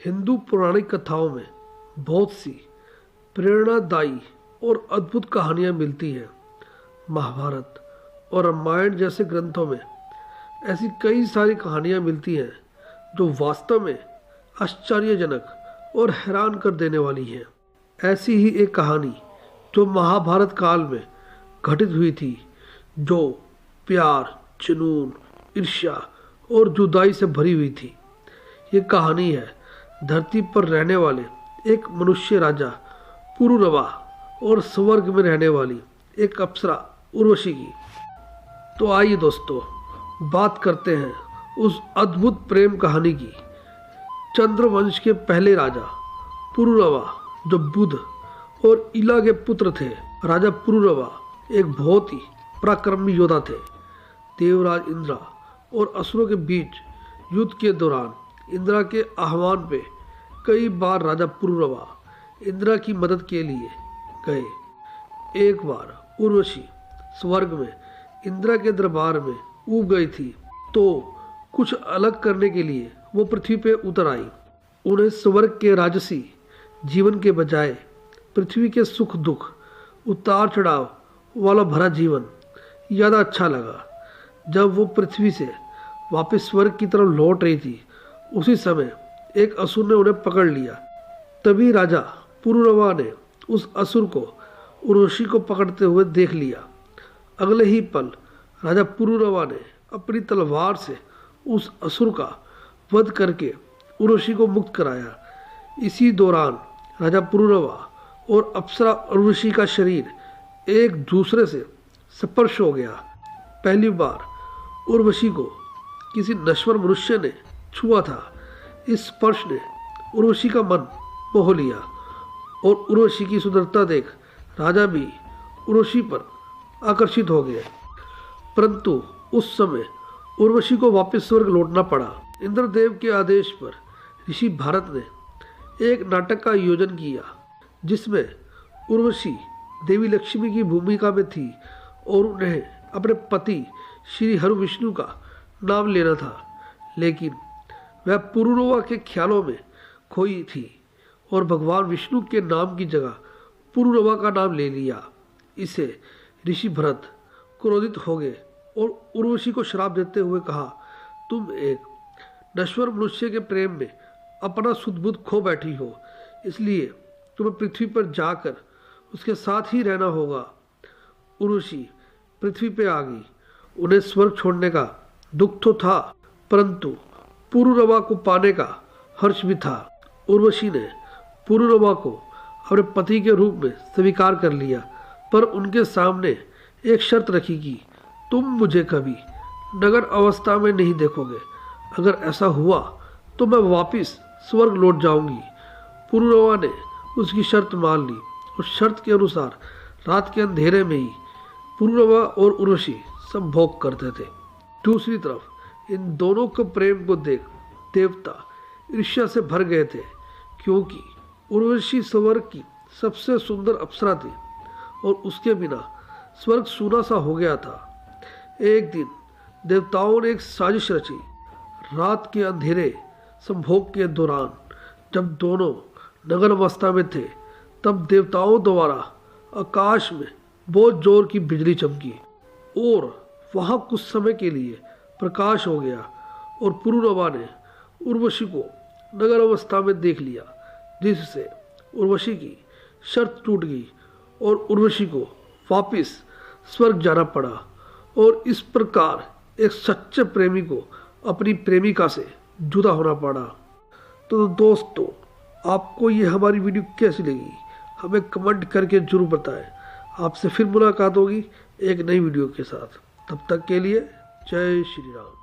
हिंदू पौराणिक कथाओं में बहुत सी प्रेरणादायी और अद्भुत कहानियाँ मिलती हैं। महाभारत और रामायण जैसे ग्रंथों में ऐसी कई सारी कहानियाँ मिलती हैं जो वास्तव में आश्चर्यजनक और हैरान कर देने वाली हैं। ऐसी ही एक कहानी जो महाभारत काल में घटित हुई थी, जो प्यार, जुनून, ईर्ष्या और जुदाई से भरी हुई थी। ये कहानी है धरती पर रहने वाले एक मनुष्य राजा पुरुरवा और स्वर्ग में रहने वाली एक अप्सरा उर्वशी की। तो आइए दोस्तों, बात करते हैं उस अद्भुत प्रेम कहानी की। चंद्रवंश के पहले राजा पुरुरवा, जो बुध और इला के पुत्र थे। राजा पुरुरवा एक बहुत ही पराक्रमी योद्धा थे। देवराज इंद्र और असुरों के बीच युद्ध के दौरान इंद्र के आह्वान पे कई बार राजा पुरुरवा इंद्र की मदद के लिए गए। एक बार उर्वशी स्वर्ग में इंद्र के दरबार में ऊब गई थी, तो कुछ अलग करने के लिए वो पृथ्वी पे उतर आई। उन्हें स्वर्ग के राजसी जीवन के बजाय पृथ्वी के सुख दुख, उतार चढ़ाव वाला भरा जीवन ज़्यादा अच्छा लगा। जब वो पृथ्वी से वापस स्वर्ग की तरफ लौट रही थी, उसी समय एक असुर ने उन्हें पकड़ लिया। तभी राजा पुरुरवा ने उस असुर को उर्वशी को पकड़ते हुए देख लिया। अगले ही पल राजा पुरुरवा ने अपनी तलवार से उस असुर का वध करके उर्वशी को मुक्त कराया। इसी दौरान राजा पुरुरवा और अप्सरा उर्वशी का शरीर एक दूसरे से स्पर्श हो गया। पहली बार उर्वशी को किसी नश्वर मनुष्य ने छुआ था। इस स्पर्श ने उर्वशी का मन मोह लिया और उर्वशी की सुंदरता देख राजा भी उर्वशी पर आकर्षित हो गए। परंतु उस समय उर्वशी को वापस स्वर्ग लौटना पड़ा। इंद्रदेव के आदेश पर ऋषि भारत ने एक नाटक का आयोजन किया, जिसमें उर्वशी देवी लक्ष्मी की भूमिका में थी और उन्हें अपने पति श्री हरि विष्णु का नाम लेना था। लेकिन वह पुरुरवा के ख्यालों में खोई थी और भगवान विष्णु के नाम की जगह पुरुरवा का नाम ले लिया। इसे ऋषि भरत क्रोधित हो गए और उर्वशी को श्राप देते हुए कहा, तुम एक नश्वर मनुष्य के प्रेम में अपना शुद्ध बुद्ध खो बैठी हो, इसलिए तुम्हें पृथ्वी पर जाकर उसके साथ ही रहना होगा। उर्वशी पृथ्वी पे आ गई। उन्हें स्वर्ग छोड़ने का दुख तो था, परंतु पुरुरवा को पाने का हर्ष भी था। उर्वशी ने पुरुरवा को अपने पति के रूप में स्वीकार कर लिया, पर उनके सामने एक शर्त रखी कि तुम मुझे कभी नगर अवस्था में नहीं देखोगे। अगर ऐसा हुआ तो मैं वापस स्वर्ग लौट जाऊंगी। पुरुरवा ने उसकी शर्त मान ली और शर्त के अनुसार रात के अंधेरे में ही पुरुरवा और उर्वशी संभोग करते थे। दूसरी तरफ इन दोनों के प्रेम को देख देवता ईर्ष्या से भर गए थे, क्योंकि उर्वशी स्वर्ग की सबसे सुंदर अप्सरा थी और उसके बिना स्वर्ग सूना सा हो गया था। एक दिन देवताओं ने एक साजिश रची। रात के अंधेरे संभोग के दौरान जब दोनों नगर अवस्था में थे, तब देवताओं द्वारा आकाश में बहुत जोर की बिजली चमकी और वहाँ कुछ समय के लिए प्रकाश हो गया और पुरुरवा ने उर्वशी को नगर अवस्था में देख लिया, जिससे उर्वशी की शर्त टूट गई और उर्वशी को वापस स्वर्ग जाना पड़ा। और इस प्रकार एक सच्चे प्रेमी को अपनी प्रेमिका से जुदा होना पड़ा। तो दोस्तों, आपको ये हमारी वीडियो कैसी लगी हमें कमेंट करके जरूर बताएं। आपसे फिर मुलाकात होगी एक नई वीडियो के साथ। तब तक के लिए जय श्री राम।